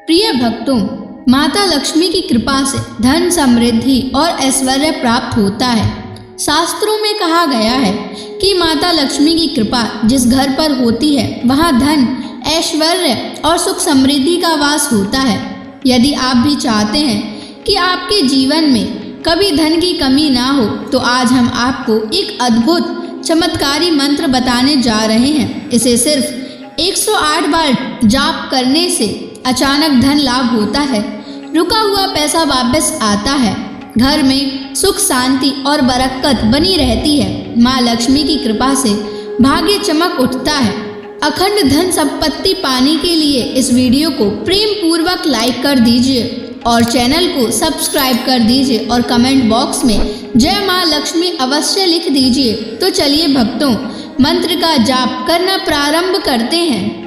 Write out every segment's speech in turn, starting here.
प्रिय भक्तों, माता लक्ष्मी की कृपा से धन, समृद्धि और ऐश्वर्य प्राप्त होता है। शास्त्रों में कहा गया है कि माता लक्ष्मी की कृपा जिस घर पर होती है वहाँ धन, ऐश्वर्य और सुख समृद्धि का वास होता है। यदि आप भी चाहते हैं कि आपके जीवन में कभी धन की कमी ना हो तो आज हम आपको एक अद्भुत चमत्कारी मंत्र बताने जा रहे हैं। इसे सिर्फ 108 बार जाप करने से अचानक धन लाभ होता है, रुका हुआ पैसा वापस आता है, घर में सुख, शांति और बरकत बनी रहती है। माँ लक्ष्मी की कृपा से भाग्य चमक उठता है। अखंड धन संपत्ति पाने के लिए इस वीडियो को प्रेम पूर्वक लाइक कर दीजिए और चैनल को सब्सक्राइब कर दीजिए और कमेंट बॉक्स में जय माँ लक्ष्मी अवश्य लिख दीजिए। तो चलिए भक्तों, मंत्र का जाप करना प्रारंभ करते हैं।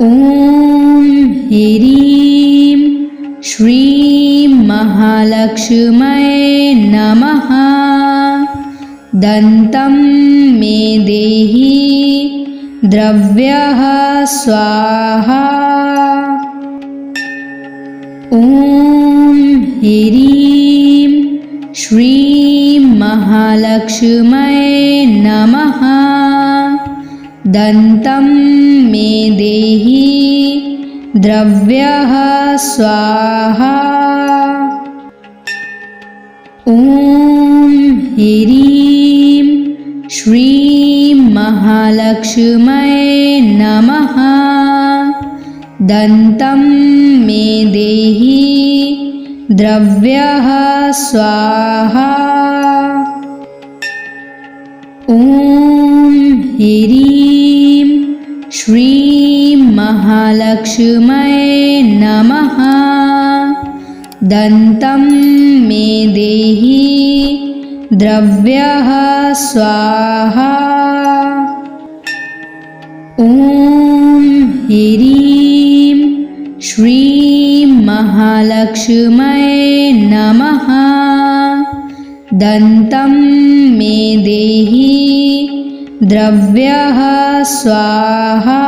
ओम ह्रीं श्रीं महालक्ष्म्यै नमः। दन्तं मे देहि द्रव्यः स्वाहा। ओम ह्रीं श्रीं महालक्ष्म्यै नमः। दन्तं मे देहि द्रव्यः स्वाहा। ओम ह्रीं श्रीं महालक्ष्म्यै नमः। दन्तं मे देहि द्रव्यः स्वाहा। ओम ह्रीं श्रीं महालक्ष्म्यै नमः। दन्तं मे देहि द्रव्यः स्वाहा। ओम ह्रीं श्रीं महालक्ष्म्यै नमः। दन्तं मे देहि द्रव्यः स्वाहा।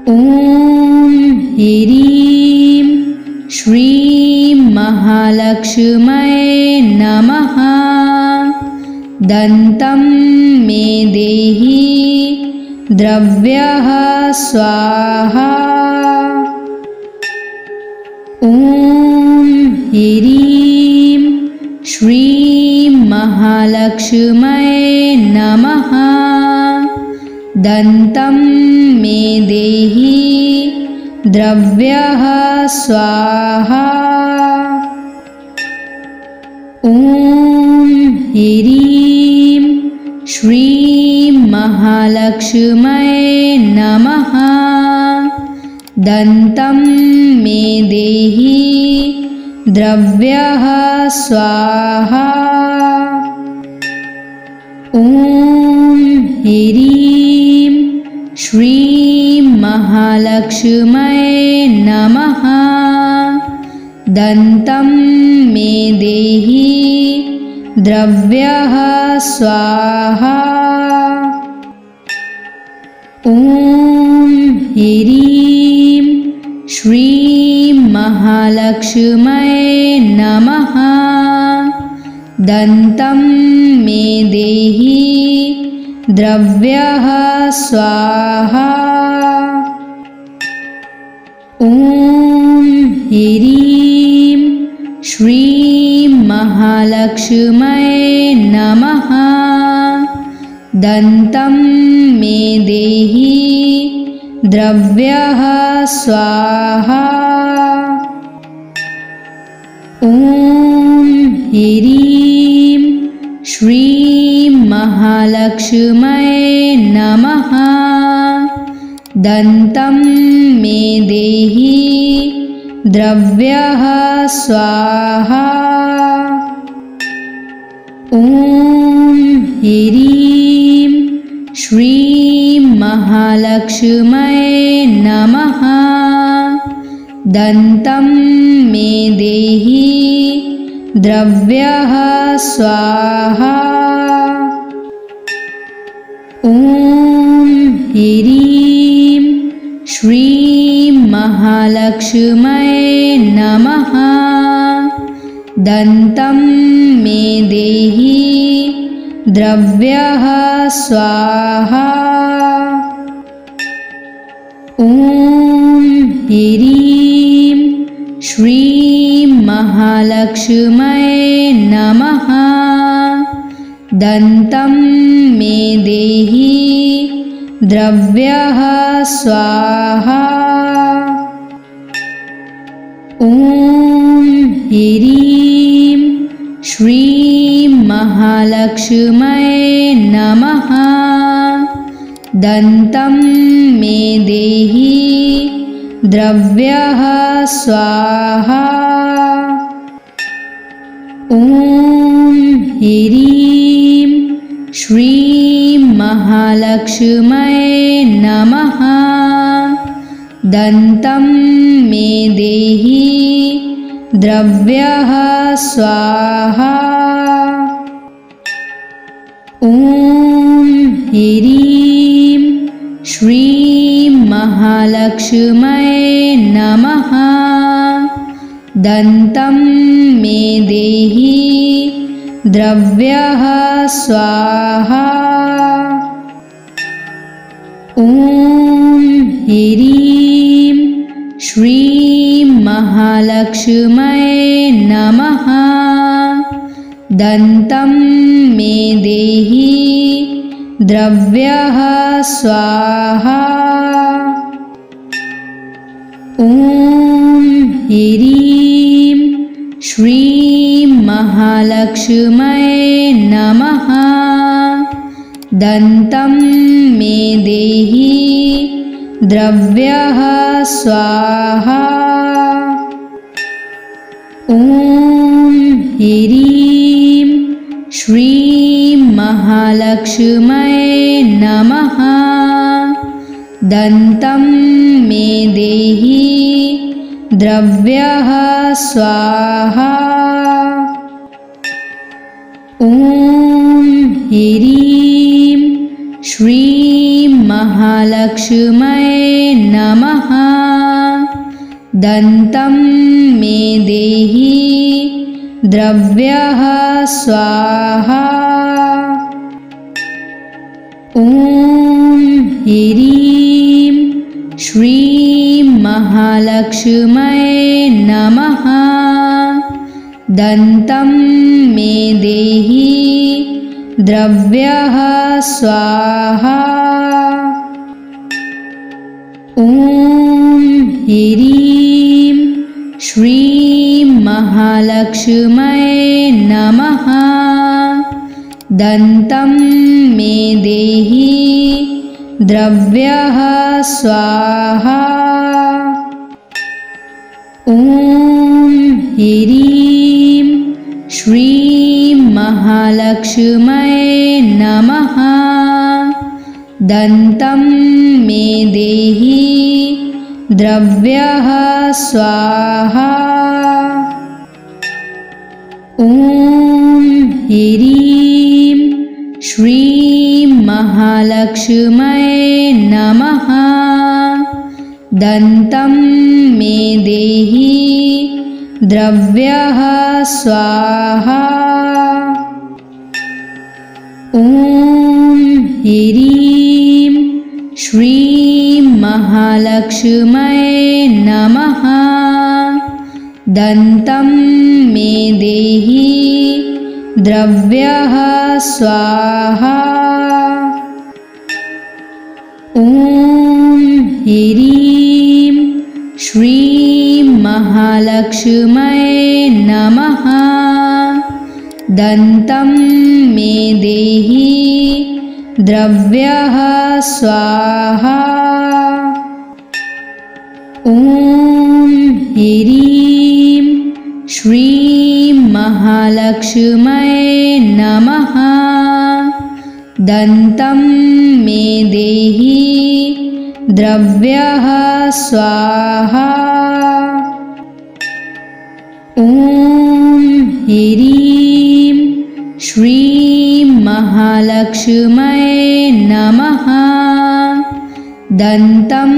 ओम ह्रीं श्रीं महालक्ष्म्यै नमः। दन्तं मे देहि द्रव्यः स्वाहा। ओम ह्रीं श्रीं महालक्ष्म्यै नमः। दन्तं मे देहि द्रव्यः स्वाहा। ओम ह्रीं श्रीं महालक्ष्म्यै नमः। दन्तं मे देहि द्रव्यः स्वाहा। ओम ह्रीं श्रीं महालक्ष्म्यै नमः। दन्तं मे देहि द्रव्यः स्वाहा। ओम ह्रीं श्रीं महालक्ष्म्यै नमः। दन्तं मे देहि द्रव्यः स्वाहा। ओम ह्रीं श्रीं महालक्ष्म्यै नमः। दन्तं मे देहि द्रव्यः स्वाहा। ओम ह्रीं श्रीं महालक्ष्म्यै नमः। दन्तं मे देहि द्रव्यः स्वाहा। ओम ह्रीं श्रीं महालक्ष्म्यै नमः। दन्तं मे देहि द्रव्यः स्वाहा। ओम ह्रीं महालक्ष्म्यै नमः। दन्तं मे देहि द्रव्यः स्वाहा। ॐ ह्रीं श्रीं महालक्ष्म्यै नमः। दन्तं मे देहि द्रव्यः स्वाहा। ॐ ह्रीं श्रीं महालक्ष्म्यै नमः। दन्तं मे देहि द्रव्यः स्वाहा। ॐ ह्रीं श्रीं महालक्ष्म्यै नमः। दन्तं मे देहि द्रव्यः स्वाहा। ॐ ह्रीं श्रीं महालक्ष्म्यै नमः। दन्तं मे देहि द्रव्यः स्वाहा। ॐ ह्रीं श्रीं महालक्ष्म्यै नमः। दन्तं मे देहि द्रव्यः स्वाहा। ॐ ह्रीं श्रीं महालक्ष्म्यै नमः। दन्तं मे देहि द्रव्यः स्वाहा। ॐ ह्रीं श्रीं महालक्ष्म्यै नमः। दन्तं मे देहि द्रव्यः स्वाहा। ॐ ह्रीं श्रीं महालक्ष्म्यै नमः। दन्तं मे देहि द्रव्यः स्वाहा। ॐ ह्रीं श्रीं महालक्ष्म्यै नमः। दन्तं मे देहि द्रव्यः स्वाहा। ॐ ह्रीं श्रीं महालक्ष्म्यै नमः। दन्तं मे देहि द्रव्यः स्वाहा। ॐ ह्रीं श्रीं महालक्ष्म्यै नमः। दन्तं मे देहि द्रव्यः स्वाहा। ॐ ह्रीं श्रीं महालक्ष्म्यै नमः। दन्तं मे देहि द्रव्यः स्वाहा। ॐ ह्रीं श्रीं महालक्ष्म्यै नमः। दन्तं मे देहि द्रव्यः स्वाहा। ॐ ह्रीं श्रीं महालक्ष्म्यै नमः। दन्तं मे देहि द्रव्यः स्वाहा। ॐ ह्रीं श्रीं महालक्ष्म्यै नमः। दन्तं मे देहि द्रव्यः स्वाहा। ॐ ह्रीं श्रीं महालक्ष्म्यै नमः। दन्तं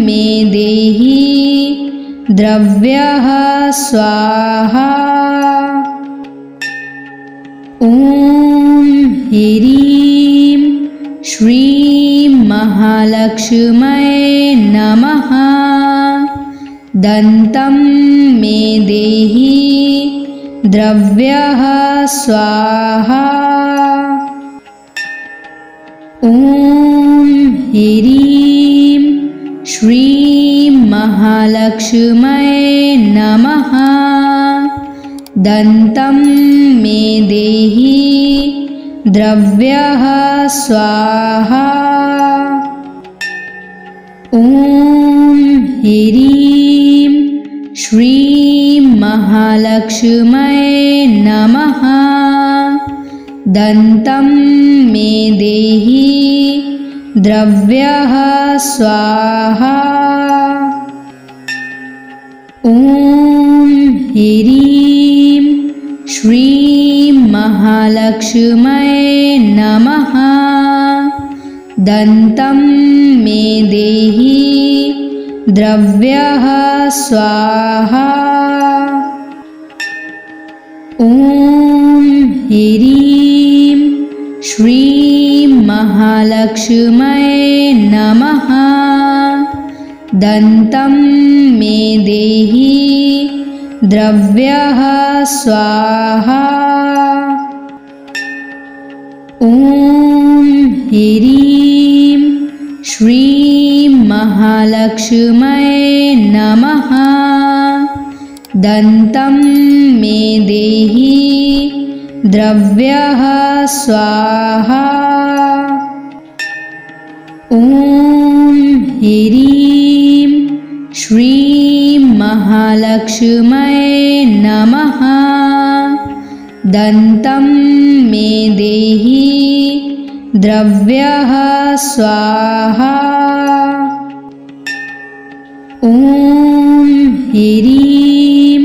मे देहि द्रव्यः स्वाहा। ॐ ह्रीं श्रीं महालक्ष्म्यै नमः। दन्तं मे देहि द्रव्यः स्वाहा। ॐ ह्रीं श्रीं महालक्ष्म्यै नमः। दन्तं मे देहि द्रव्यः स्वाहा। ॐ ह्रीं श्रीं महालक्ष्म्यै नमः। दन्तं मे देहि द्रव्यः स्वाहा। ॐ ह्रीं श्रीं महालक्ष्म्यै नमः। दन्तं मे देहि द्रव्यः स्वाहा। ॐ ह्रीं श्रीं महालक्ष्म्यै नमः। दन्तं मे देहि द्रव्यः स्वाहा। ॐ ह्रीं श्रीं महालक्ष्म्यै नमः। दन्तं मे देहि द्रव्यः स्वाहा। ॐ ह्रीं श्रीं महालक्ष्म्यै नमः। दन्तं मे देहि द्रव्यः स्वाहा। ॐ ह्रीं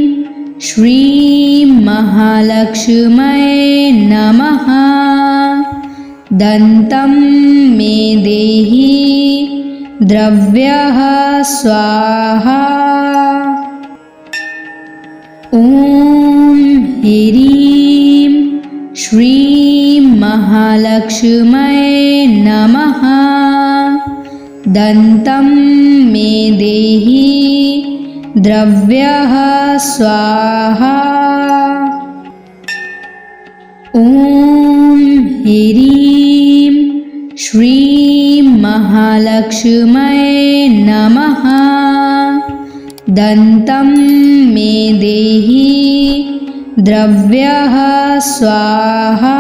श्रीं महालक्ष्म्यै नमः। दन्तं मे देहि द्रव्यः स्वाहा। ॐ ह्रीं श्रीं महालक्ष्म्यै नमः। दन्तं मे देहि द्रव्यः स्वाहा। ॐ ह्रीं श्रीं महालक्ष्म्यै नमः। दन्तं मे देहि द्रव्यः स्वाहा।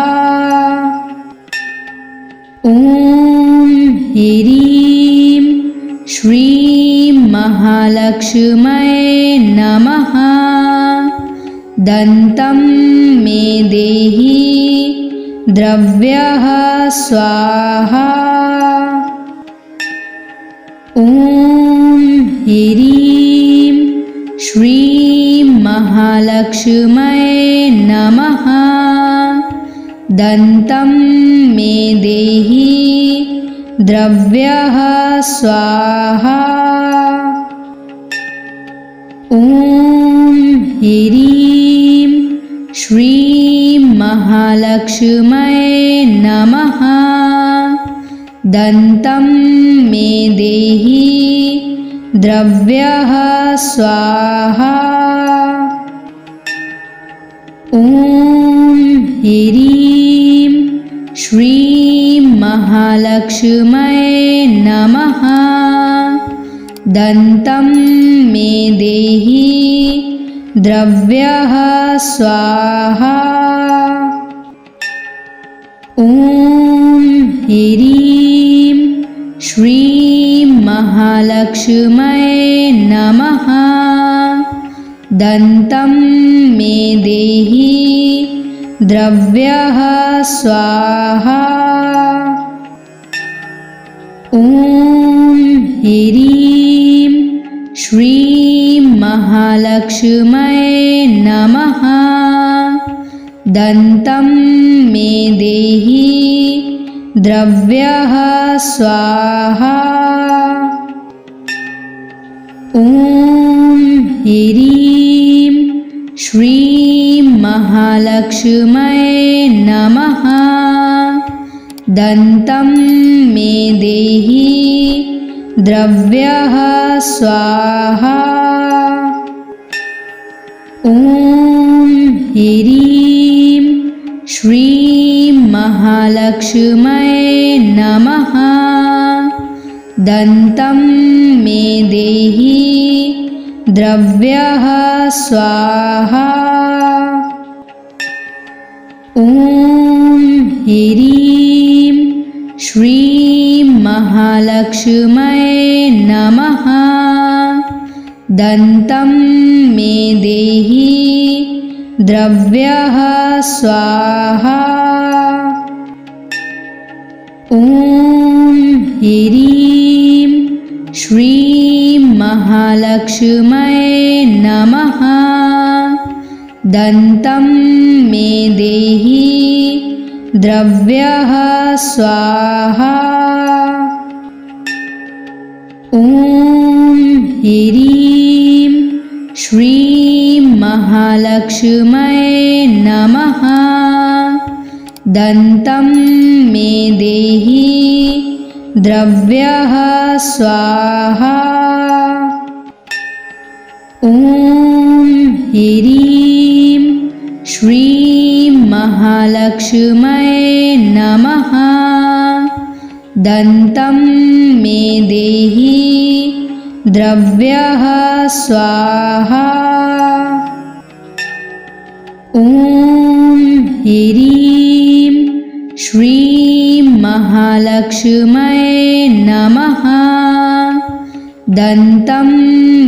ॐ ह्रीं श्रीं महालक्ष्म्यै नमः। दन्तं मे देहि द्रव्यः स्वाहा। ॐ ह्रीं श्रीं महालक्ष्म्यै नमः। दन्तं मे देहि द्रव्यः स्वाहा। ॐ ह्रीं श्रीं महालक्ष्म्यै नमः। दन्तं मे देहि द्रव्यः स्वाहा। ॐ ह्रीं श्रीं महालक्ष्म्यै नमः। दन्तं मे देहि द्रव्यः स्वाहा। ॐ ह्रीं श्रीं महालक्ष्म्यै नमः। दन्तं मे देहि द्रव्यः स्वाहा। ॐ ह्रीं श्रीं महालक्ष्म्यै नमः। दन्तं मे देहि द्रव्यः स्वाहा। ॐ ह्रीं श्रीं महालक्ष्म्यै नमः। दन्तं मे देहि द्रव्यः स्वाहा। ॐ ह्रीं श्रीं महालक्ष्म्यै नमः। दन्तं मे देहि द्रव्यः स्वाहा। ॐ ह्रीं श्रीं महालक्ष्म्यै नमः। दन्तं मे देहि द्रव्यः स्वाहा। ॐ ह्रीं श्रीं महालक्ष्म्यै नमः। दन्तं मे देहि द्रव्यः स्वाहा। ॐ ह्रीं श्रीं महालक्ष्म्यै नमः। दन्तं मे देहि द्रव्यः स्वाहा। ॐ ह्रीं श्रीं महालक्ष्म्यै नमः। दन्तं मे देहि द्रव्यः स्वाहा। ॐ ह्रीं श्रीं महालक्ष्म्यै नमः। दन्तं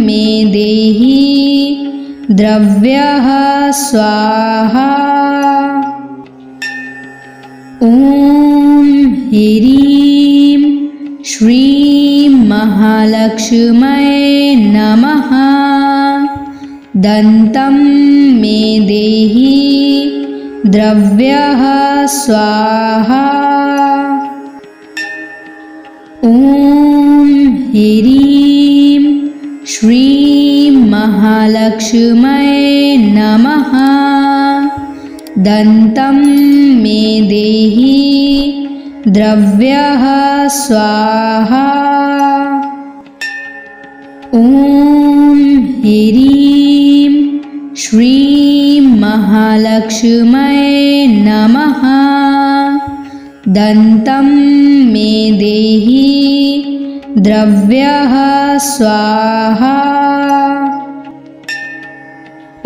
मे देहि द्रव्यः स्वाहा। ॐ ह्रीं श्रीं महालक्ष्म्यै नमः। दन्तं मे देहि द्रव्यः स्वाहा। ॐ ह्रीं श्रीं महालक्ष्म्यै नमः। दन्तं मे देहि द्रव्यः स्वाहा। ॐ ह्रीं श्रीं महालक्ष्म्यै नमः। दन्तं मे देहि द्रव्यः स्वाहा।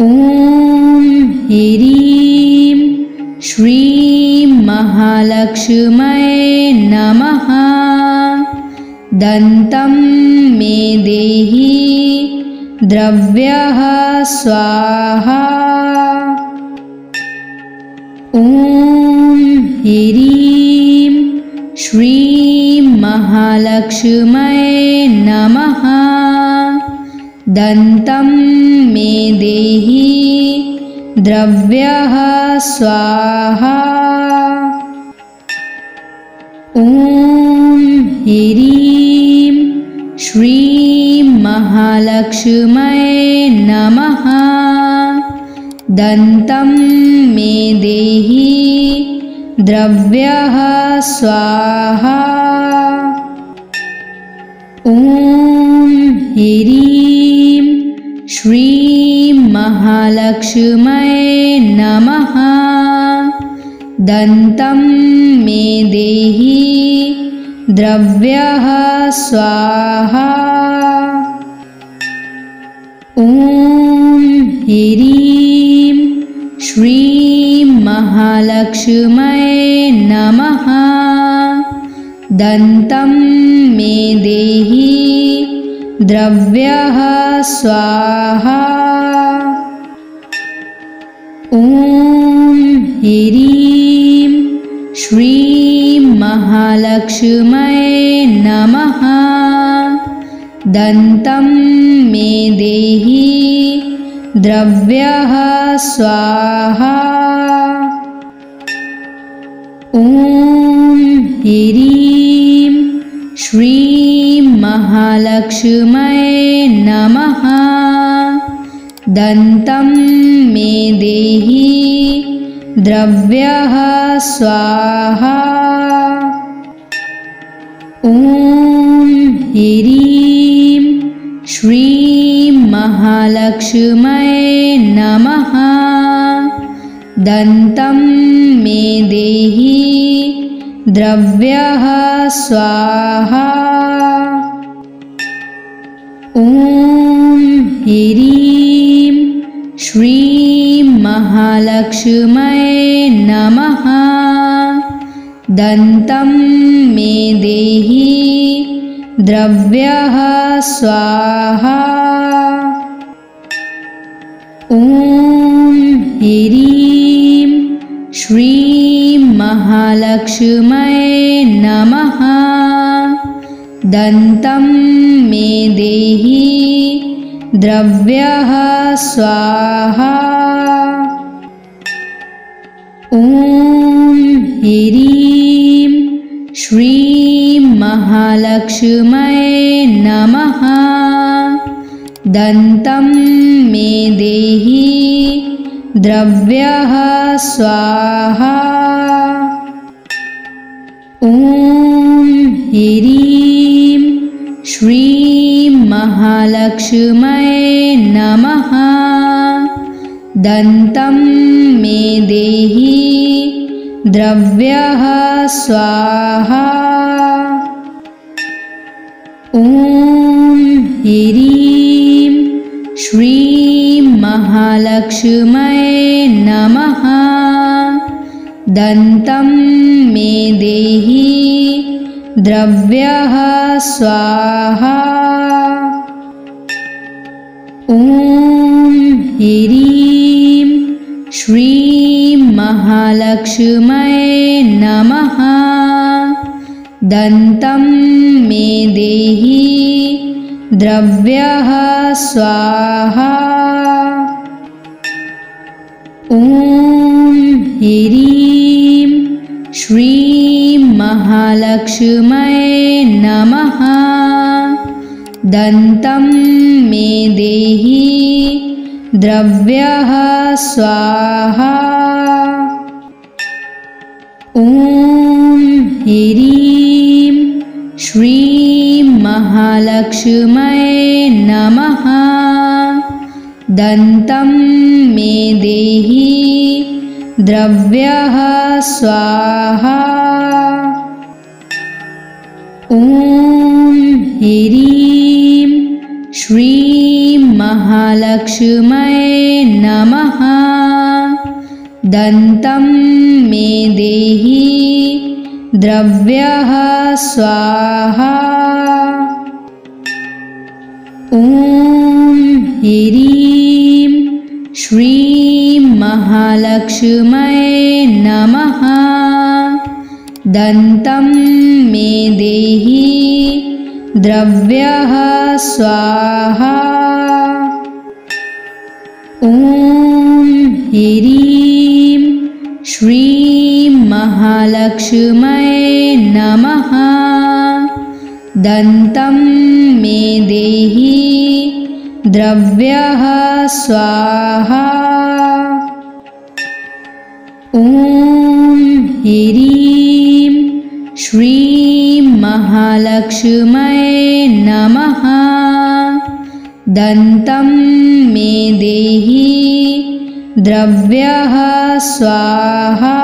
ॐ ह्रीं श्रीं महालक्ष्म्यै नमः। दन्तं मे देहि द्रव्यः स्वाहा। ॐ ह्रीं श्रीं महालक्ष्म्यै नमः। दन्तं मे देहि द्रव्यः स्वाहा। ॐ ह्रीं श्रीं महालक्ष्म्यै नमः। दन्तं मे देहि द्रव्यः स्वाहा। ॐ ह्रीं श्रीं महालक्ष्म्यै नमः। दन्तं मे देहि द्रव्यः स्वाहा। ॐ ह्रीं श्रीं महालक्ष्म्यै नमः। दन्तं मे देहि द्रव्यः स्वाहा। ॐ ह्रीं श्रीं महालक्ष्म्यै नमः। दन्तं मे देहि द्रव्यः स्वाहा। ॐ ह्रीं श्रीं महालक्ष्म्यै नमः। दन्तं मे देहि द्रव्यः स्वाहा। ॐ ह्रीं श्रीं महालक्ष्म्यै नमः। दन्तं मे देहि द्रव्यः स्वाहा। ॐ ह्रीं श्रीं महालक्ष्म्यै नमः। दन्तं मे देहि द्रव्यः स्वाहा। ॐ ह्रीं श्रीं महालक्ष्म्यै नमः। दन्तं मे देहि द्रव्यः स्वाहा। ॐ ह्रीं श्रीं महालक्ष्म्यै नमः। दन्तं मे देहि द्रव्यः स्वाहा। ॐ ह्रीं श्रीं महालक्ष्म्यै नमः। दन्तं मे देहि द्रव्यः स्वाहा। ॐ ह्रीं श्रीं महालक्ष्म्यै नमः। दन्तं मे देहि द्रव्यः स्वाहा। ॐ ह्रीं श्रीं महालक्ष्म्यै नमः। दन्तं मे देहि द्रव्यः स्वाहा। ॐ ह्रीं श्रीं महालक्ष्म्यै नमः। दन्तं मे देहि द्रव्यः स्वाहा। ॐ ह्रीं श्रीं महालक्ष्म्यै नमः। दन्तं मे देहि द्रव्यः स्वाहा। ॐ ह्रीं श्रीं महालक्ष्म्यै नमः। दन्तं मे देहि द्रव्यः स्वाहा। ॐ ह्रीं श्रीं महालक्ष्म्यै नमः। दन्तं मे देहि द्रव्यः स्वाहा। ॐ ह्रीं श्रीं महालक्ष्म्यै नमः। दन्तं मे देहि द्रव्यः स्वाहा। ॐ ह्रीं श्रीं महालक्ष्म्यै नमः। दन्तं मे देहि द्रव्यः स्वाहा।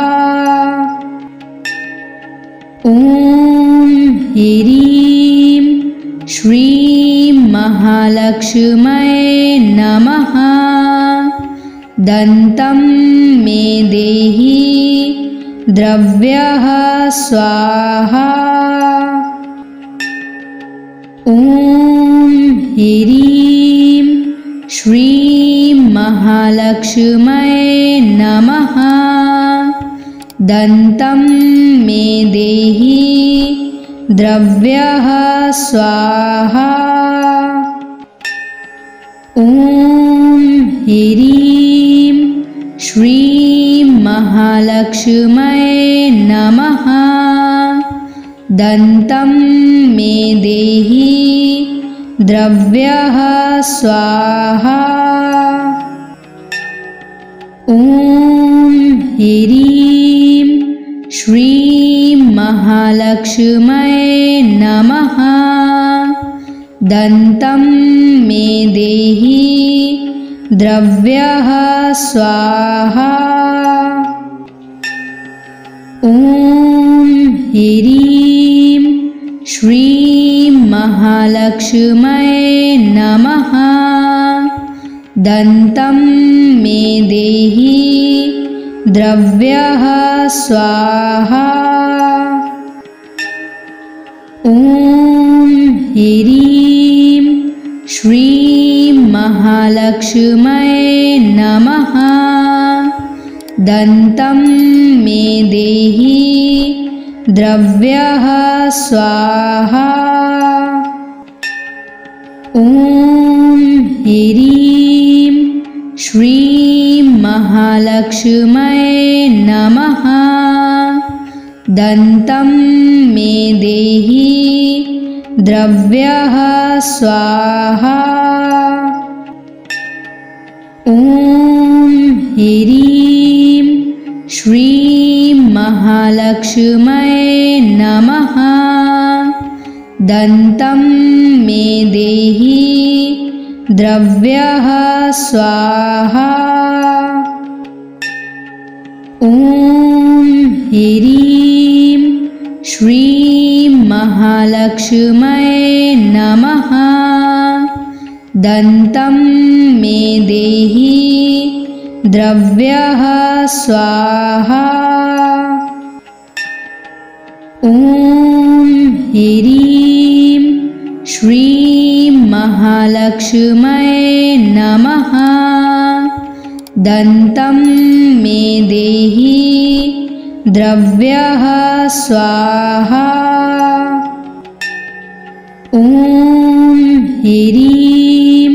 ॐ ह्रीं श्रीं महालक्ष्म्यै नमः। दन्तं मे देहि द्रव्यः स्वाहा। ॐ ह्रीं श्रीं महालक्ष्म्यै नमः। दन्तं मे देहि द्रव्यः स्वाहा। ॐ ह्रीं श्रीं महालक्ष्म्यै नमः। दन्तं मे देहि द्रव्यः स्वाहा। ॐ ह्रीं श्रीं महालक्ष्म्यै नमः। दन्तं मे देहि द्रव्यः स्वाहा। ॐ ह्रीं श्रीं महालक्ष्म्यै नमः। दन्तं मे देहि द्रव्यः स्वाहा। ॐ ह्रीं श्रीं महालक्ष्म्यै नमः। दन्तं मे देहि द्रव्यः स्वाहा। ॐ ह्रीं श्रीं महालक्ष्म्यै नमः। दन्तं मे देहि द्रव्यः स्वाहा। ॐ ह्रीं श्रीं महालक्ष्म्यै नमः। दन्तं मे देहि द्रव्यः स्वाहा। ॐ ह्रीं श्रीं महालक्ष्म्यै नमः। दन्तं मे देहि द्रव्यः स्वाहा। ॐ ह्रीं श्रीं महालक्ष्म्यै नमः। दन्तं मे देहि द्रव्यः स्वाहा। ॐ ह्रीं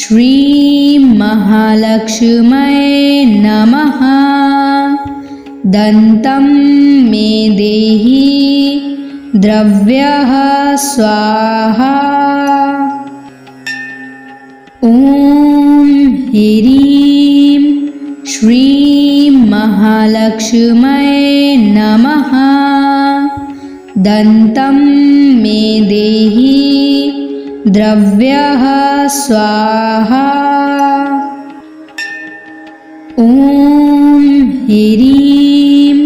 श्रीं महालक्ष्म्यै नमः। दन्तं मे देहि द्रव्यः स्वाहा। ॐ ह्रीं श्रीं महालक्ष्म्यै नमः। दन्तं मे देहि द्रव्यः स्वाहा। ॐ ह्रीं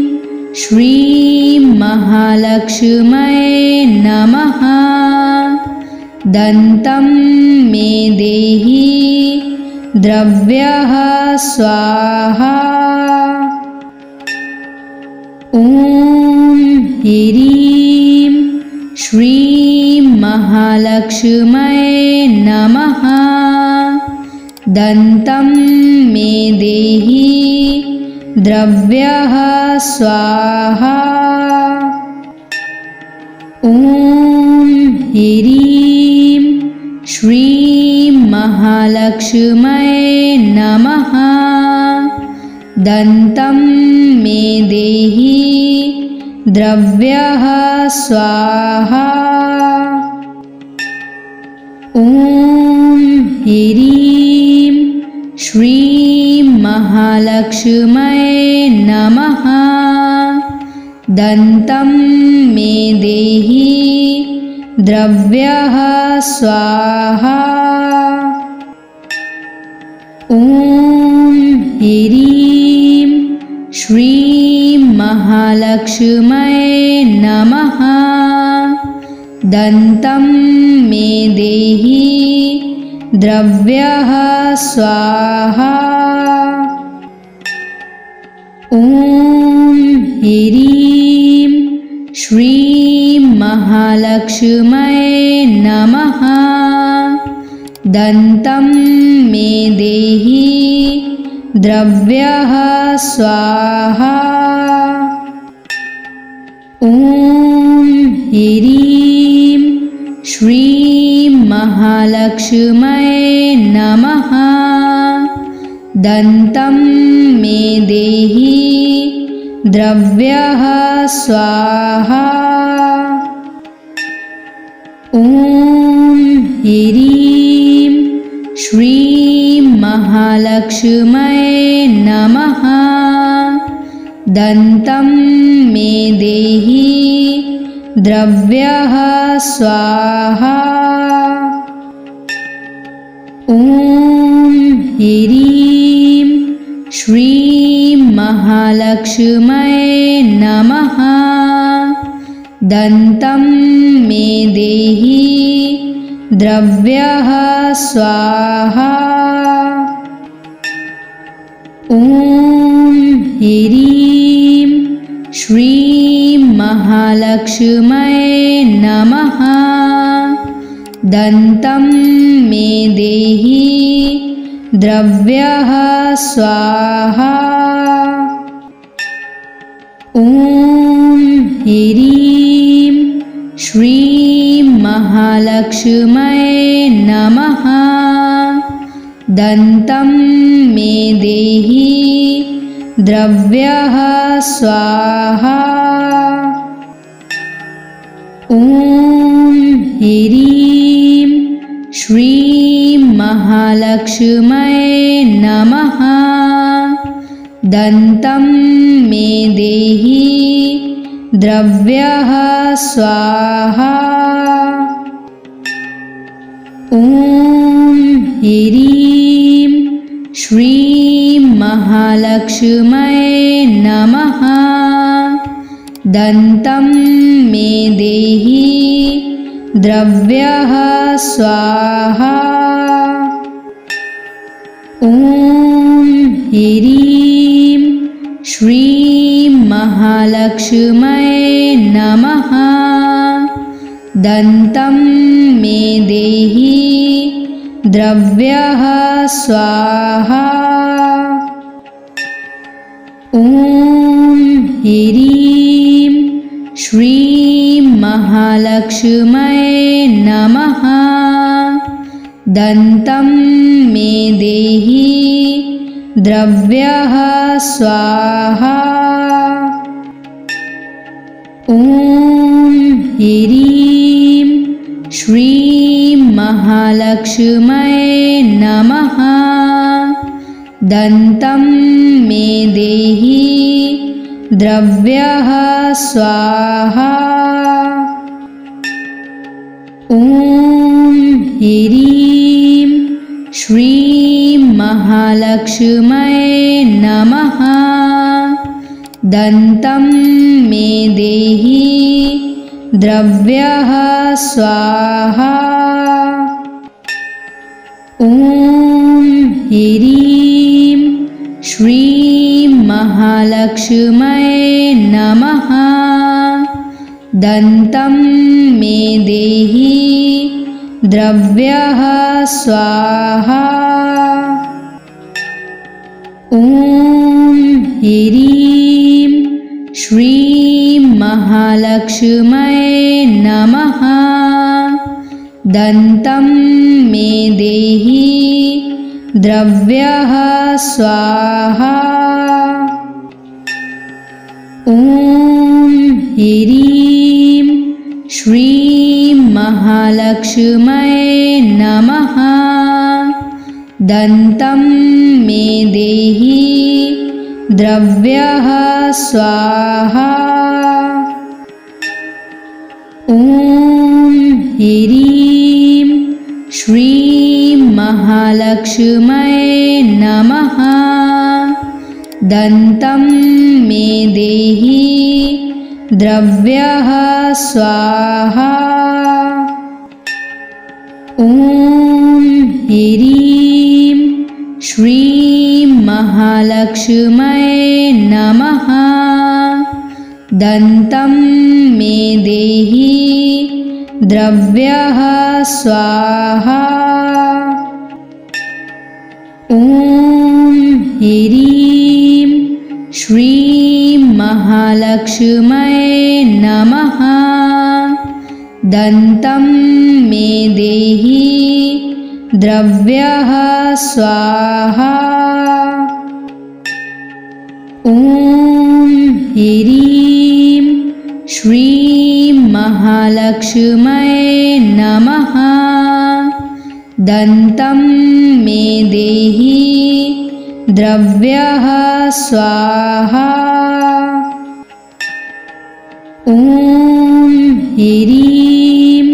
श्रीं महालक्ष्म्यै नमः। दन्तं मे देहि द्रव्यः स्वाहा। ॐ ह्रीं श्रीं महालक्ष्म्यै नमः। दन्तं मे देहि द्रव्यः स्वाहा। ॐ ह्रीं श्रीं महालक्ष्म्यै नमः। दन्तं मे देहि द्रव्यः स्वाहा। ॐ ह्रीं श्रीं महालक्ष्म्यै नमः। दन्तं मे देहि द्रव्यः स्वाहा। ॐ ह्रीं श्रीं महालक्ष्म्यै नमः। दन्तं मे देहि द्रव्यः स्वाहा। ॐ ह्रीं श्रीं महालक्ष्म्यै नमः। दन्तं मे देहि द्रव्यः स्वाहा। ॐ ह्रीं श्रीं महालक्ष्म्यै नमः। दन्तं मे देहि द्रव्यः स्वाहा। ॐ ह्रीं श्रीं महालक्ष्म्यै महालक्ष्म्यै नमः। दन्तं मे देहि द्रव्यः स्वाहा। ॐ ह्रीं श्रीं महालक्ष्म्यै नमः। दन्तं मे देहि द्रव्यः स्वाहा। ॐ ह्रीं श्रीं महालक्ष्म्यै नमः। दन्तं मे देहि द्रव्यः स्वाहा। ॐ ह्रीं श्रीं महालक्ष्म्यै नमः। दन्तं मे देहि द्रव्यः स्वाहा। ॐ ह्रीं श्रीं महालक्ष्म्यै नमः। दन्तं मे देहि द्रव्यः स्वाहा। ॐ ह्रीं श्रीं महालक्ष्म्यै नमः। दन्तं मे देहि द्रव्यः स्वाहा। ॐ ह्रीं श्रीं महालक्ष्म्यै नमः। दन्तं मे देहि द्रव्यः स्वाहा। ॐ ह्रीं श्रीं महालक्ष्म्यै नमः। दन्तं मे देहि द्रव्यः स्वाहा। ॐ ह्रीं श्रीं महालक्ष्म्यै नमः। दन्तं मे देहि द्रव्यः स्वाहा। ॐ ह्रीं श्रीं महालक्ष्म्यै नमः। दन्तं मे देहि द्रव्यः स्वाहा। ॐ ह्रीं श्रीं महालक्ष्म्यै नमः। दन्तं मे देहि द्रव्यः स्वाहा। ॐ ह्रीं श्रीं महालक्ष्म्यै नमः। दन्तं मे देहि द्रव्यः स्वाहा। ॐ ह्रीं श्रीं महालक्ष्म्यै नमः। दन्तं मे देहि द्रव्यः स्वाहा। ॐ ह्रीं श्रीं महालक्ष्म्यै नमः। दन्तं मे देहि द्रव्यः स्वाहा। ॐ ह्रीं श्रीं महालक्ष्म्यै नमः। दन्तं मे देहि द्रव्यः स्वाहा। ॐ ह्रीं श्रीं महालक्ष्म्यै नमः। दन्तं मे देहि द्रव्यः स्वाहा। ॐ ह्रीं श्रीं महालक्ष्म्यै नमः। दन्तं मे देहि द्रव्यः स्वाहा। ॐ ह्रीं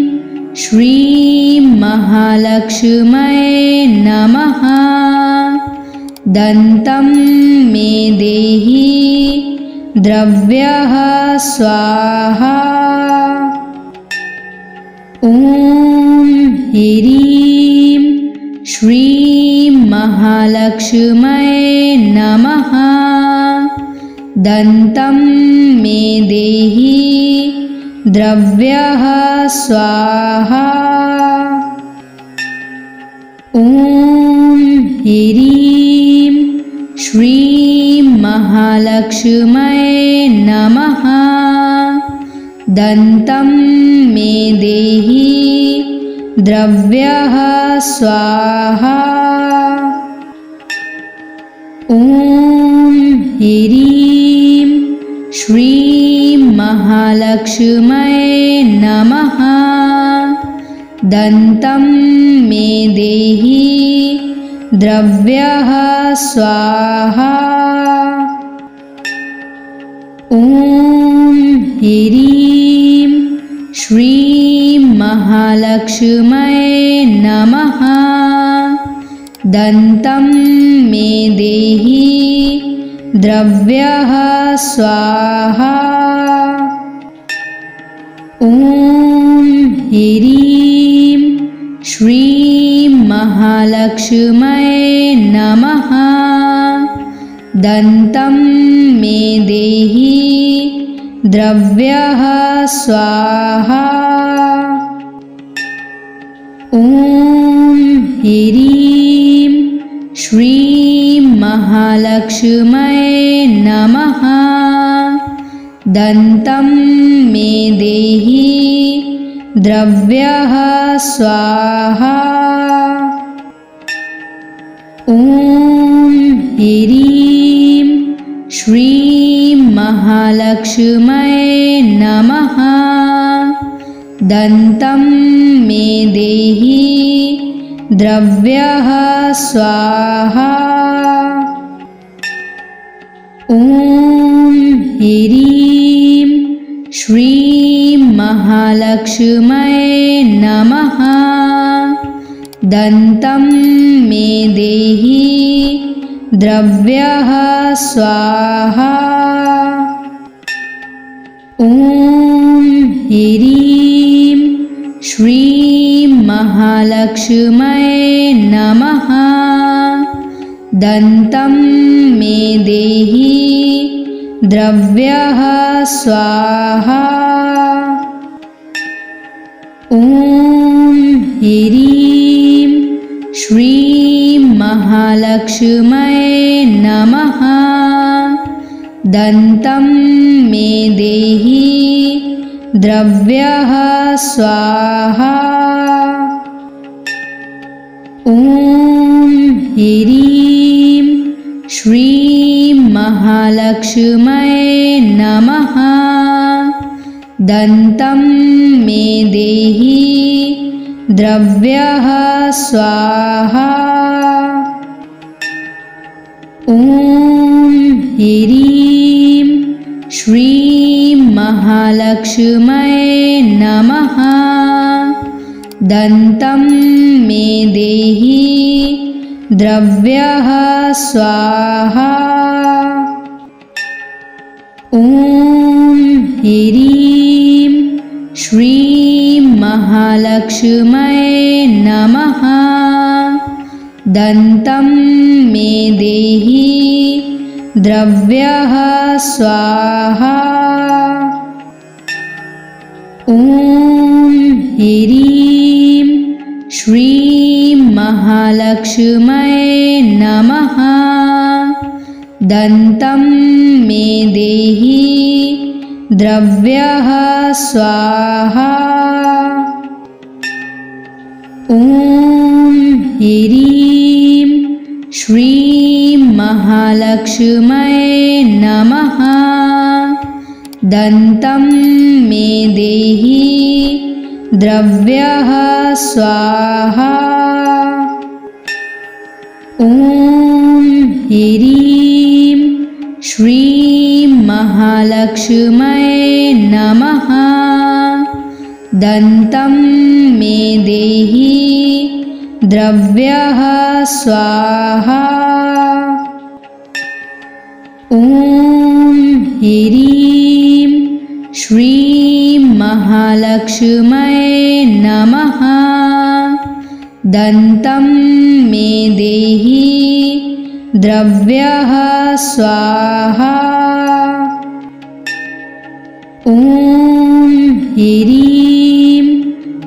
श्रीं महालक्ष्म्यै नमः। दन्तं मे देहि द्रव्यः स्वाहा। ॐ ह्रीं श्रीं महालक्ष्म्यै नमः। दन्तं मे देहि द्रव्यः स्वाहा। ॐ ह्रीं श्रीं महालक्ष्म्यै नमः। दन्तं मे देहि द्रव्यः स्वाहा। ॐ ह्रीं श्रीं महालक्ष्म्यै नमः। दन्तं मे देहि द्रव्यः स्वाहा। ॐ ह्रीं श्रीं महालक्ष्म्यै नमः। दन्तं मे देहि द्रव्यः स्वाहा। ॐ ह्रीं श्रीं महालक्ष्म्यै नमः। दन्तं मे देहि द्रव्यः स्वाहा। ॐ ह्रीं श्रीं महालक्ष्म्यै नमः। दन्तं मे देहि द्रव्यः स्वाहा। ॐ ह्रीं श्रीं महालक्ष्म्यै नमः। दन्तं मे देहि द्रव्यः स्वाहा। ॐ ह्रीं श्रीं महालक्ष्म्यै नमः। दन्तं मे देहि द्रव्यः स्वाहा। ॐ ह्रीं श्रीं महालक्ष्म्यै नमः। दन्तं मे देहि द्रव्यः स्वाहा। ॐ ह्रीं श्रीं महालक्ष्म्यै नमः। दन्तं मे देहि द्रव्यः स्वाहा। ॐ ह्रीं श्रीं महालक्ष्म्यै नमः। दन्तं मे देहि द्रव्यः स्वाहा। ॐ ह्रीं श्रीं महालक्ष्म्यै नमः। दन्तं मे देहि द्रव्यः स्वाहा। ॐ ह्रीं श्रीं महालक्ष्म्यै नमः। दन्तं मे देहि द्रव्यः स्वाहा। ॐ ह्रीं श्रीं महालक्ष्म्यै नमः। दन्तं मे देहि द्रव्यः स्वाहा। ॐ ह्रीं श्रीं महालक्ष्म्यै नमः। दन्तं मे देहि द्रव्यः स्वाहा। ॐ महालक्ष्म्यै नमः। दन्तं मे देहि द्रव्यः स्वाहा। ॐ ह्रीं श्रीं महालक्ष्म्यै नमः। दन्तं मे देहि द्रव्यः स्वाहा। ॐ ह्रीं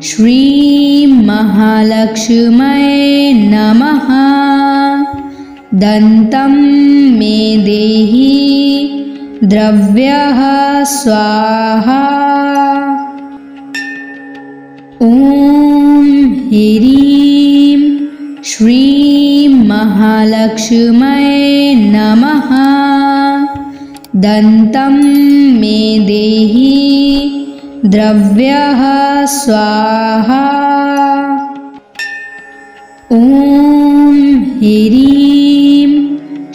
श्रीं महालक्ष्म्यै नमः। दन्तं मे देहि द्रव्यः स्वाहा। ॐ ह्रीं श्रीं महालक्ष्म्यै नमः। दन्तं मे देहि द्रव्यः स्वाहा। ॐ ह्रीं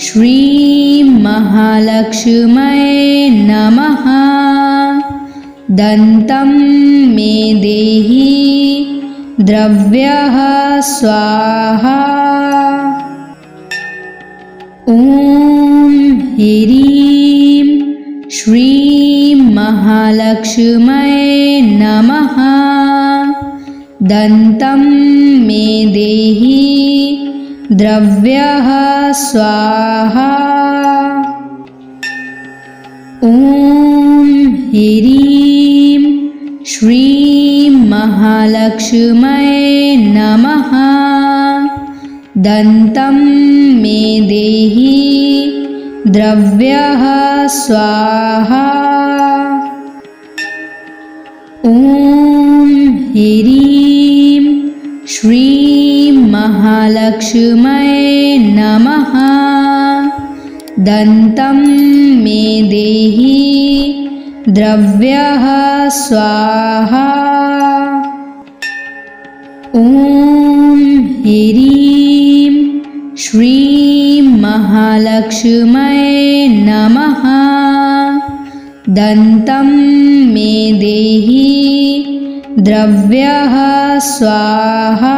श्रीं महालक्ष्म्यै नमः। दन्तं मे देहि द्रव्यः स्वाहा। ॐ ह्रीं श्रीं महालक्ष्म्यै नमः। दन्तं मे देहि द्रव्यः स्वाहा। ॐ ह्रीं श्रीं महालक्ष्म्यै नमः। दन्तं मे देहि द्रव्यः स्वाहा। ॐ ह्रीं श्रीं महालक्ष्म्यै नमः। दन्तं मे देहि द्रव्यः स्वाहा। ॐ ह्रीं श्रीं महालक्ष्म्यै नमः। दन्तं मे देहि द्रव्यः स्वाहा।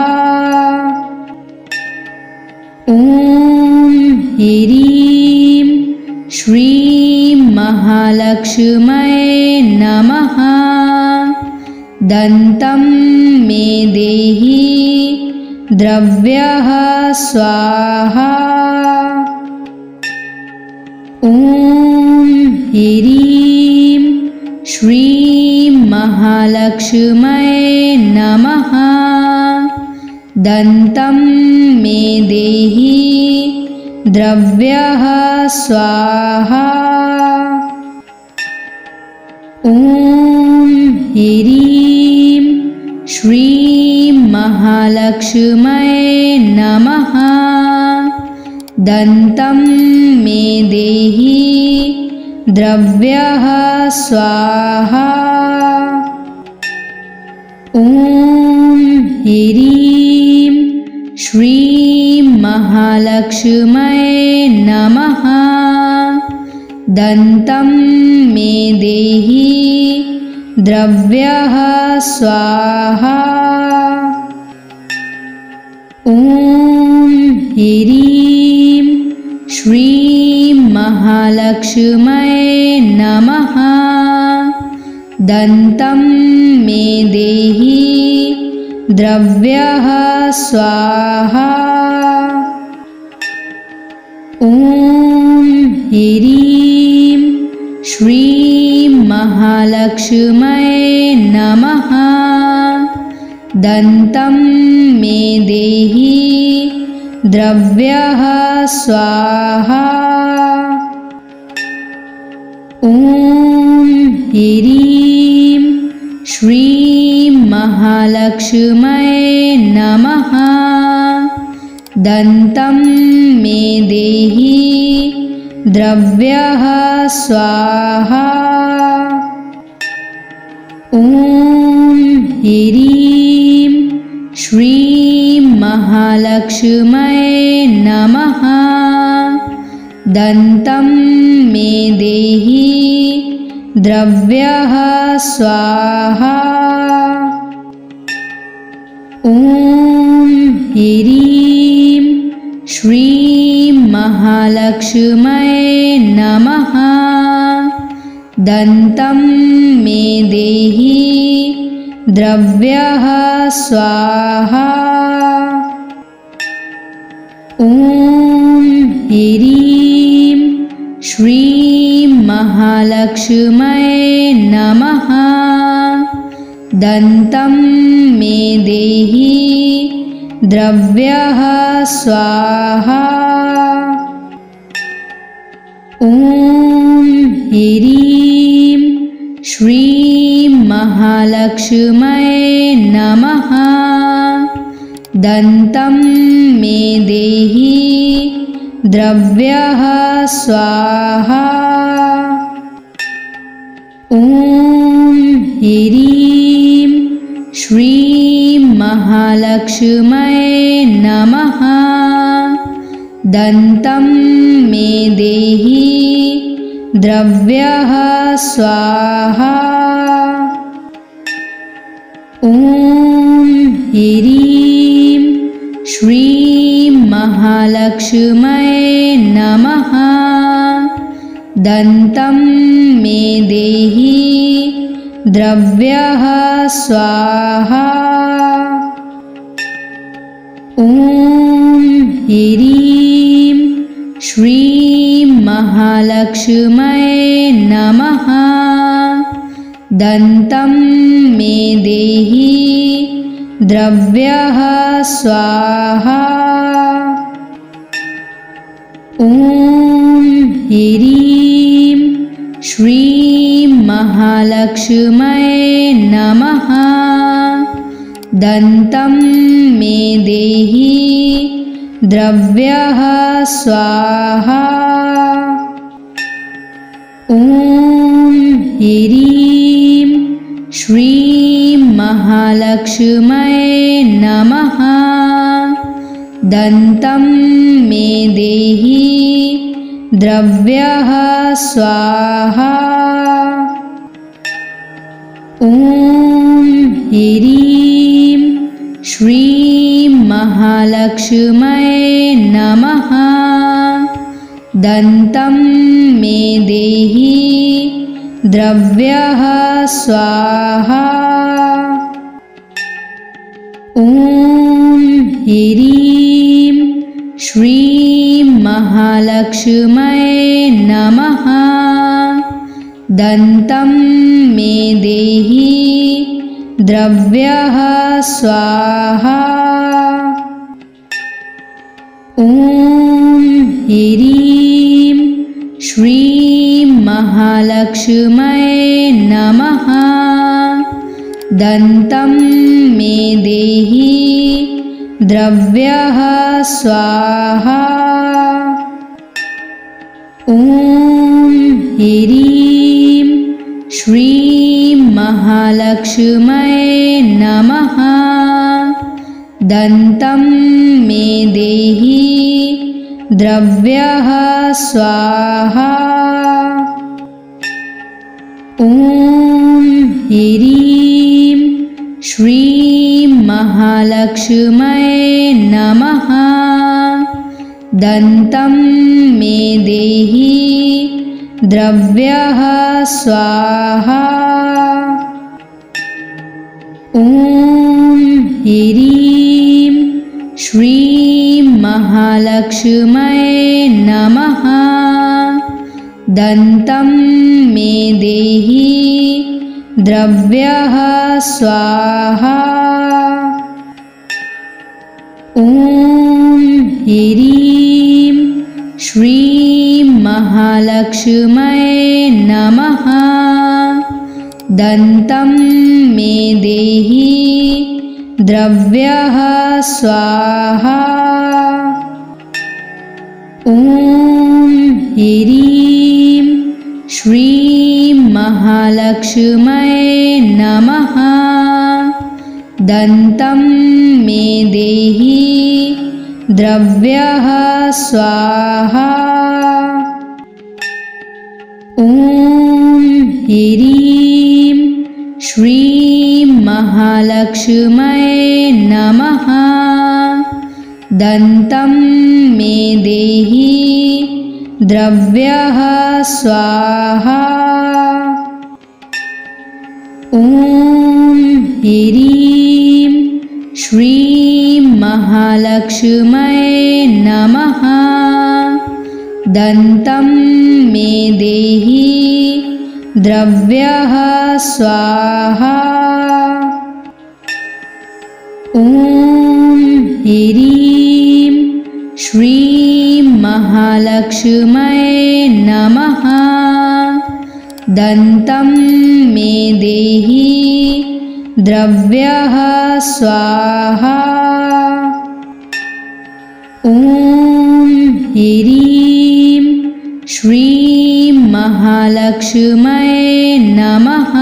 ॐ ह्रीं श्रीं महालक्ष्म्यै नमः। दन्तं मे देहि द्रव्यः स्वाहा। ॐ ह्रीं श्रीं महालक्ष्म्यै नमः। दन्तं मे देहि द्रव्यः स्वाहा। ॐ ह्रीं श्रीं महालक्ष्म्यै नमः। दन्तं मे देहि द्रव्यः स्वाहा। ॐ ह्रीं श्रीं महालक्ष्म्यै नमः। दन्तं मे देहि द्रव्यः स्वाहा। ॐ ह्रीं श्रीं महालक्ष्म्यै नमः। दन्तं मे देहि द्रव्यः स्वाहा। ॐ ह्रीं श्रीं महालक्ष्म्यै नमः। दन्तं मे देहि द्रव्यः स्वाहा। ॐ ह्रीं श्रीं महालक्ष्म्यै नमः। दन्तं मे देहि द्रव्यः स्वाहा। ॐ ह्रीं श्रीं महालक्ष्म्यै नमः। दन्तं मे देहि द्रव्यः स्वाहा। ॐ ह्रीं श्रीं महालक्ष्म्यै नमः। दन्तं मे देहि द्रव्यः स्वाहा। ॐ ह्रीं श्रीं महालक्ष्म्यै नमः। दन्तं मे देहि द्रव्यः स्वाहा। ॐ ह्रीं श्रीं महालक्ष्म्यै नमः। दन्तं मे देहि द्रव्यः स्वाहा। ॐ ह्रीं श्रीं महालक्ष्म्यै नमः। दन्तं मे देहि द्रव्यः स्वाहा। ॐ ह्रीं श्रीं महालक्ष्म्यै नमः। दन्तं मे देहि द्रव्यः स्वाहा। ॐ ह्रीं श्रीं महालक्ष्म्यै नमः। दन्तं मे देहि द्रव्यः स्वाहा। ॐ ह्रीं श्रीं महालक्ष्म्यै नमः। दन्तं मे देहि द्रव्यः स्वाहा। ॐ ह्रीं श्रीं महालक्ष्म्यै नमः। दन्तं मे देहि द्रव्यः स्वाहा। ॐ ह्रीं श्रीं महालक्ष्म्यै नमः। दन्तं मे देहि द्रव्यः स्वाहा। ॐ ह्रीं श्रीं महालक्ष्म्यै नमः। दन्तं मे देहि द्रव्यः स्वाहा। ॐ ह्रीं श्रीं महालक्ष्म्यै नमः। दन्तं मे देहि द्रव्यः स्वाहा। ॐ ह्रीं श्रीं महालक्ष्म्यै नमः। दन्तं मे देहि द्रव्यः स्वाहा। ॐ ह्रीं श्रीं महालक्ष्म्यै नमः। दन्तं मे देहि द्रव्यः स्वाहा। ॐ ह्रीं श्रीं महालक्ष्म्यै नमः। दन्तं मे देहि द्रव्यः स्वाहा। ॐ ह्रीं श्रीं महालक्ष्म्यै नमः। दन्तं मे देहि द्रव्यः स्वाहा। ॐ ह्रीं श्रीं महालक्ष्म्यै नमः। दन्तं मे देहि द्रव्यः स्वाहा। ॐ ह्रीं श्रीं महालक्ष्म्यै नमः। दन्तं मे देहि द्रव्यः स्वाहा। ॐ ह्रीं श्रीं महालक्ष्म्यै नमः। दन्तं मे देहि द्रव्यः स्वाहा। ॐ ह्रीं श्रीं महालक्ष्म्यै नमः। दन्तं मे देहि द्रव्यः स्वाहा। ॐ ह्रीं श्रीं महालक्ष्म्यै नमः।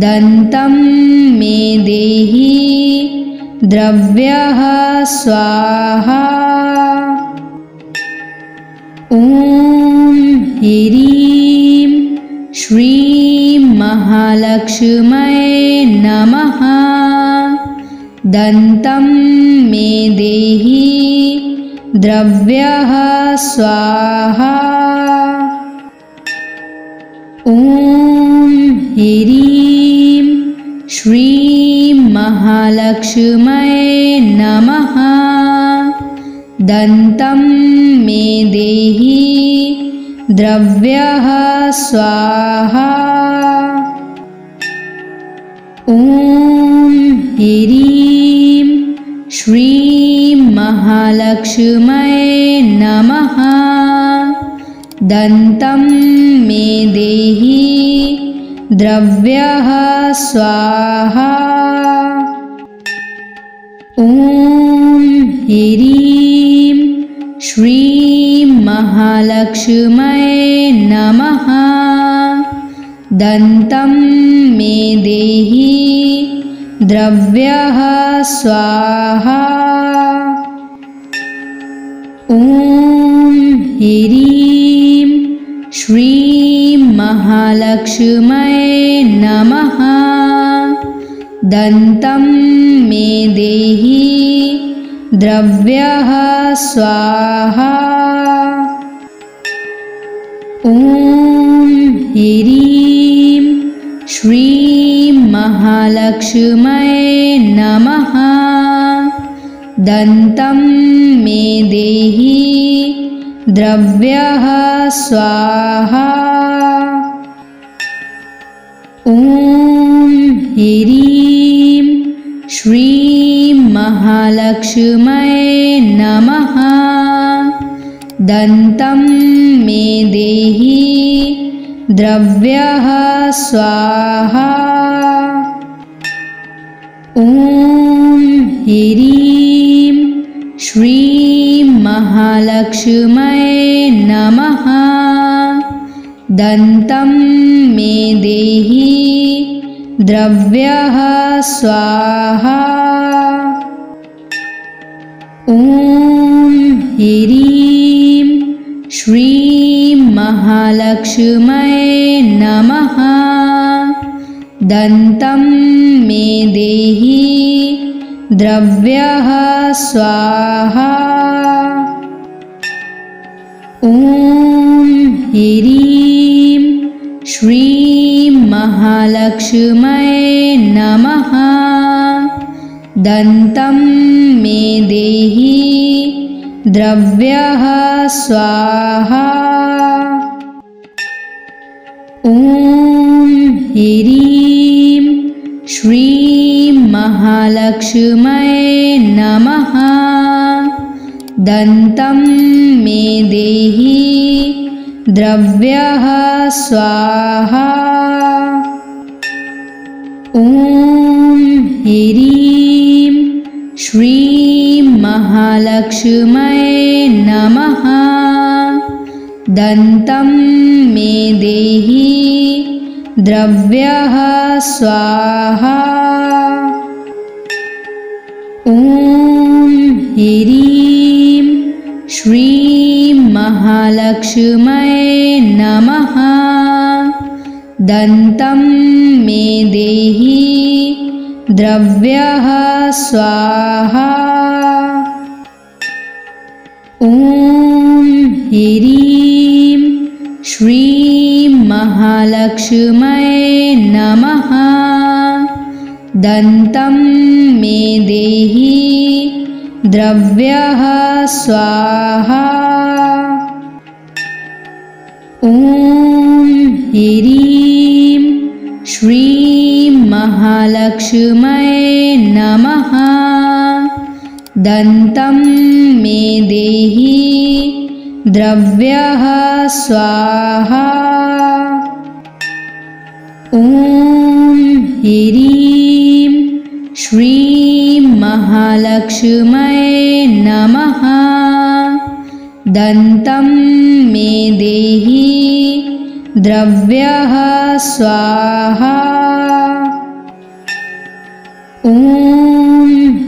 दन्तं मे देहि द्रव्यः स्वाहा। ॐ ह्रीं श्रीं महालक्ष्म्यै नमः। दन्तं मे देहि द्रव्यः स्वाहा। ॐ ह्रीं श्रीं महालक्ष्म्यै नमः। दन्तं मे देहि द्रव्यः स्वाहा। ॐ ह्रीं श्रीं महालक्ष्म्यै नमः। दन्तं मे देहि द्रव्यः स्वाहा। ॐ ह्रीं श्रीं महालक्ष्म्यै नमः। दन्तं मे देहि द्रव्यः स्वाहा। ॐ ह्रीं श्रीं महालक्ष्म्यै नमः। दन्तं मे देहि द्रव्यः स्वाहा। ॐ ह्रीं श्रीं महालक्ष्म्यै नमः। दन्तं मे देहि द्रव्यः स्वाहा। ॐ ह्रीं श्रीं महालक्ष्म्यै नमः। दन्तं मे देहि द्रव्यः स्वाहा। ॐ ह्रीं श्रीं महालक्ष्म्यै नमः। दन्तं मे देहि द्रव्यः स्वाहा। ॐ ह्रीं श्रीं महालक्ष्म्यै नमः। दन्तं मे देहि द्रव्यः स्वाहा। ॐ ह्रीं श्रीं महालक्ष्म्यै नमः। दन्तं मे देहि द्रव्यः स्वाहा। ॐ ह्रीं श्रीं महालक्ष्म्यै नमः। दन्तं मे देहि द्रव्यः स्वाहा। ॐ ह्रीं श्रीं महालक्ष्म्यै नमः। दन्तं मे देहि द्रव्यः स्वाहा। ॐ ह्रीं श्रीं महालक्ष्म्यै नमः। दन्तं मे देहि द्रव्यः स्वाहा। ॐ ह्रीं श्रीं महालक्ष्म्यै नमः। दन्तं मे देहि द्रव्यः स्वाहा। ॐ ह्रीं श्रीं महालक्ष्म्यै नमः। दन्तं मे देहि द्रव्यः स्वाहा। ॐ ह्रीं श्रीं महालक्ष्म्यै नमः। दन्तं मे देहि द्रव्यः स्वाहा। ॐ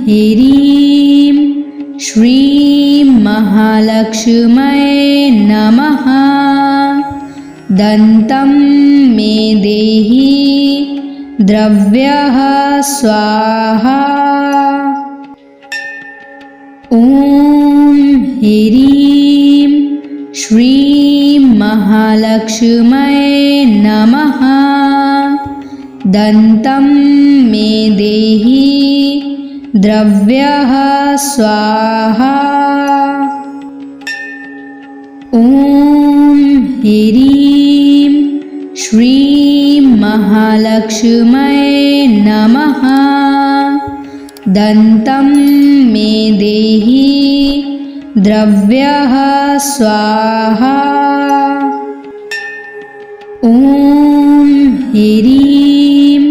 ह्रीं श्रीं महालक्ष्म्यै नमः। दन्तं मे देहि द्रव्यः स्वाहा। ॐ ह्रीं श्रीं महालक्ष्म्यै नमः। दन्तं मे देहि द्रव्यः स्वाहा। ॐ ह्रीं श्रीं महालक्ष्म्यै नमः। दन्तं मे देहि द्रव्यः स्वाहा। ॐ ह्रीं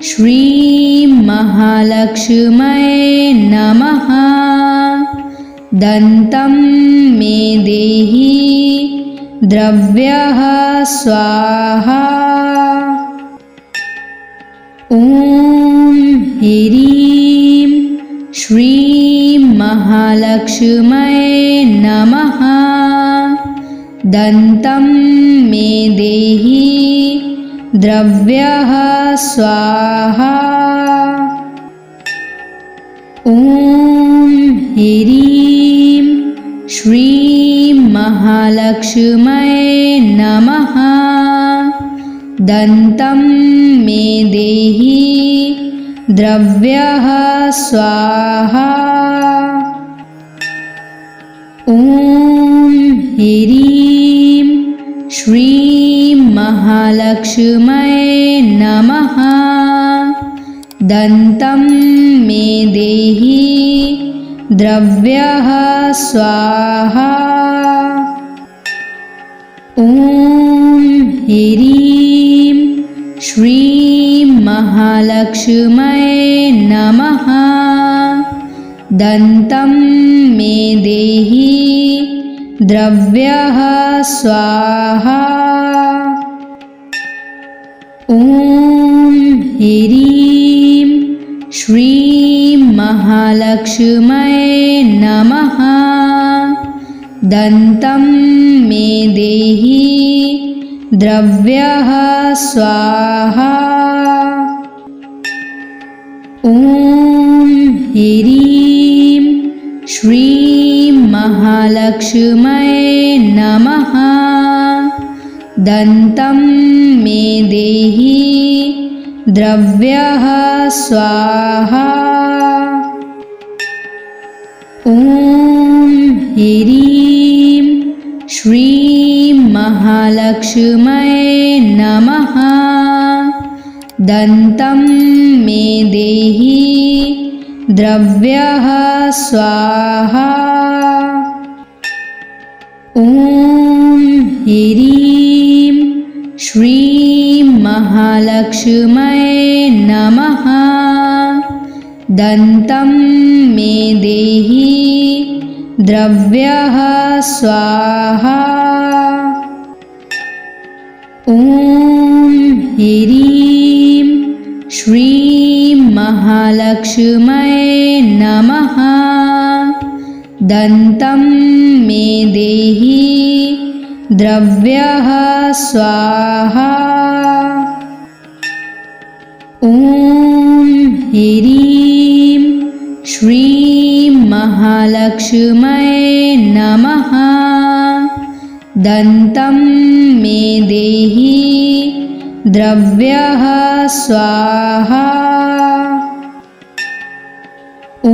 श्रीं महालक्ष्म्यै नमः। दन्तं मे देहि द्रव्यः स्वाहा। ॐ ह्रीं श्रीं महालक्ष्म्यै नमः। दन्तं मे देहि द्रव्यः स्वाहा। ॐ ह्रीं श्रीं महालक्ष्म्यै नमः। दन्तं मे देहि द्रव्यः स्वाहा। ॐ ह्रीं श्रीं महालक्ष्म्यै नमः। दन्तं मे देहि द्रव्यः स्वाहा। ॐ ह्रीं श्रीं महालक्ष्म्यै नमः। दन्तं मे देहि द्रव्यः स्वाहा। ॐ ह्रीं श्रीं महालक्ष्म्यै नमः। दन्तं मे देहि द्रव्यः स्वाहा। ॐ ह्रीं श्रीं महालक्ष्म्यै नमः। दन्तं मे देहि द्रव्यः स्वाहा। ॐ ह्रीं श्रीं महालक्ष्म्यै नमः। दन्तं मे देहि द्रव्यः स्वाहा। ॐ ह्रीं श्रीं महालक्ष्म्यै नमः। दन्तं मे देहि द्रव्यः स्वाहा। ॐ ह्रीं श्रीं महालक्ष्म्यै नमः। दन्तं मे देहि द्रव्यः स्वाहा। ॐ ह्रीं श्रीं महालक्ष्म्यै नमः। दन्तं मे देहि द्रव्यः स्वाहा। ॐ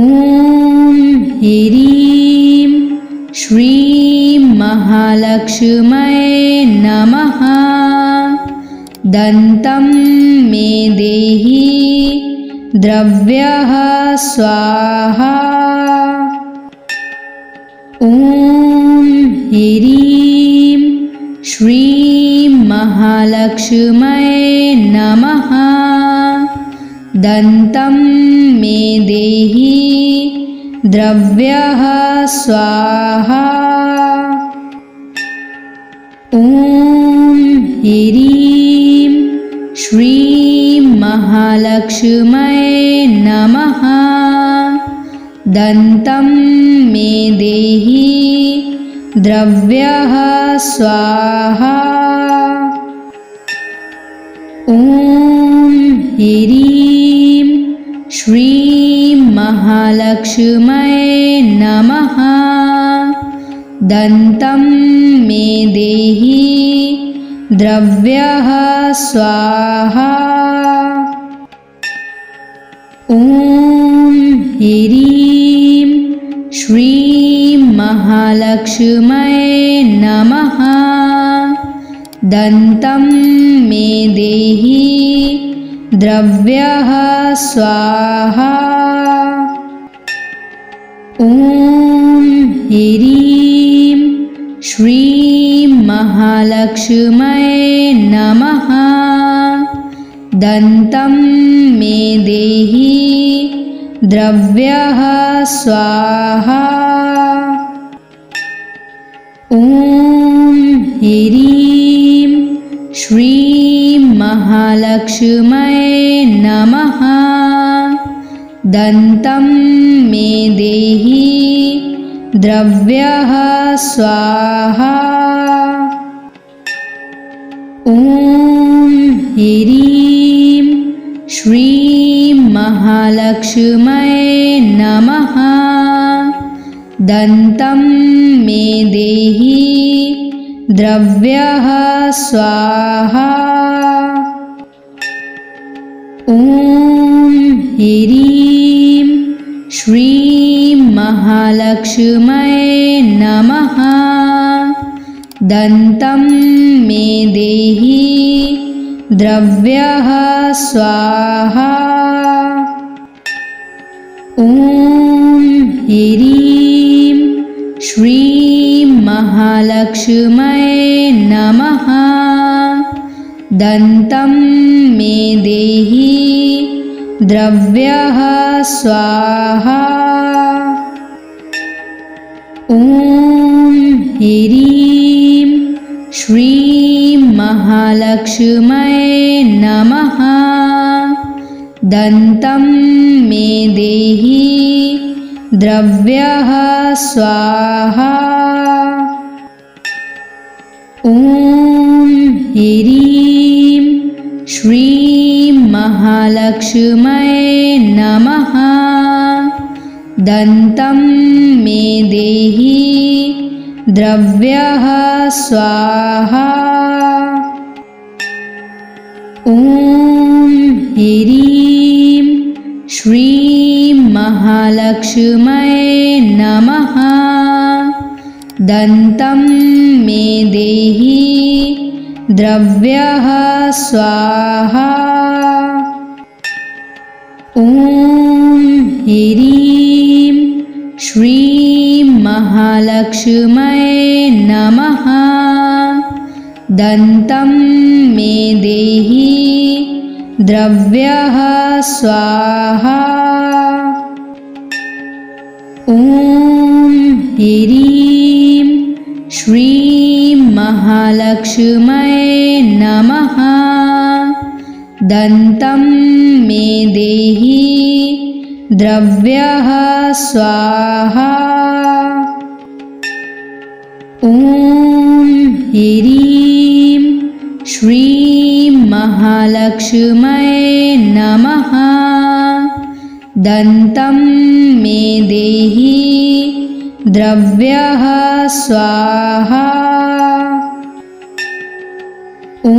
ह्रीं श्रीं महालक्ष्म्यै नमः। दन्तं मे देहि द्रव्यः स्वाहा। ॐ ह्रीं श्रीं महालक्ष्म्यै नमः। दन्तं मे देहि द्रव्यः स्वाहा। ॐ ह्रीं श्रीं महालक्ष्म्यै नमः। दन्तं मे देहि द्रव्यः स्वाहा। ॐ ह्रीं श्रीं महालक्ष्म्यै नमः। दन्तं मे देहि द्रव्यः स्वाहा। ॐ ह्रीं श्रीं महालक्ष्म्यै नमः। दन्तं मे देहि द्रव्यः स्वाहा। ॐ ह्रीं श्रीं महालक्ष्म्यै नमः। दन्तं मे देहि द्रव्यः स्वाहा। ॐ ह्रीं श्रीं महालक्ष्म्यै नमः। दन्तं मे देहि द्रव्यः स्वाहा। ॐ ह्रीं श्रीं महालक्ष्म्यै नमः। दन्तं मे देहि द्रव्यः स्वाहा। ॐ ह्रीं श्रीं महालक्ष्म्यै नमः। दन्तं मे देहि द्रव्यः स्वाहा। ॐ ह्रीं श्रीं महालक्ष्म्यै नमः। दन्तं मे देहि द्रव्यः स्वाहा। ॐ ह्रीं श्रीं महालक्ष्म्यै नमः। दन्तं मे देहि द्रव्यः स्वाहा। ॐ ह्रीं श्रीं महालक्ष्म्यै नमः। दन्तं मे देहि द्रव्यः स्वाहा। ॐ ह्रीं श्रीं महालक्ष्म्यै नमः। दन्तं मे देहि द्रव्यः स्वाहा। ॐ ह्रीं श्रीं महालक्ष्म्यै नमः। दन्तं मे देहि द्रव्यः स्वाहा। ॐ ह्रीं श्रीं महालक्ष्म्यै नमः। दन्तं मे देहि द्रव्यः स्वाहा। ॐ ह्रीं श्रीं महालक्ष्म्यै नमः। दन्तं मे देहि द्रव्यः स्वाहा ॐ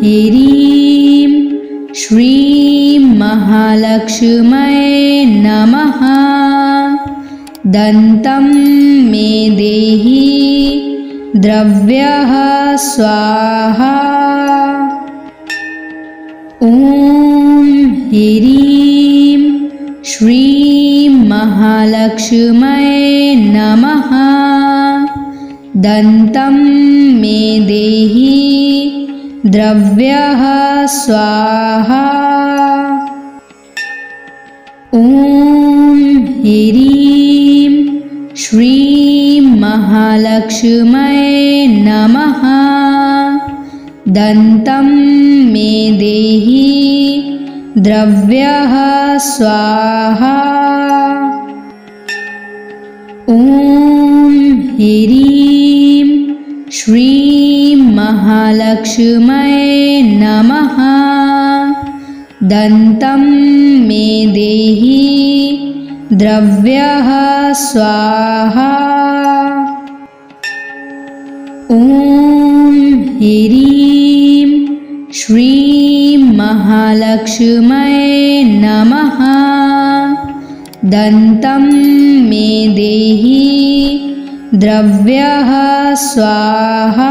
ह्रीं श्रीं महालक्ष्म्यै नमः दन्तं मे देहि द्रव्यः स्वाहा ॐ ह्रीं श्रीं महालक्ष्म्यै नमः दन्तं मे देहि द्रव्यः स्वाहा ॐ ह्रीं श्रीं महालक्ष्म्यै नमः दन्तं मे देहि द्रव्यः स्वाहा ॐ ह्रीं श्रीं महालक्ष्म्यै नमः दन्तं मे देहि द्रव्यः स्वाहा ॐ ह्रीं श्रीं महालक्ष्म्यै नमः दन्तं मे देहि द्रव्यः स्वाहा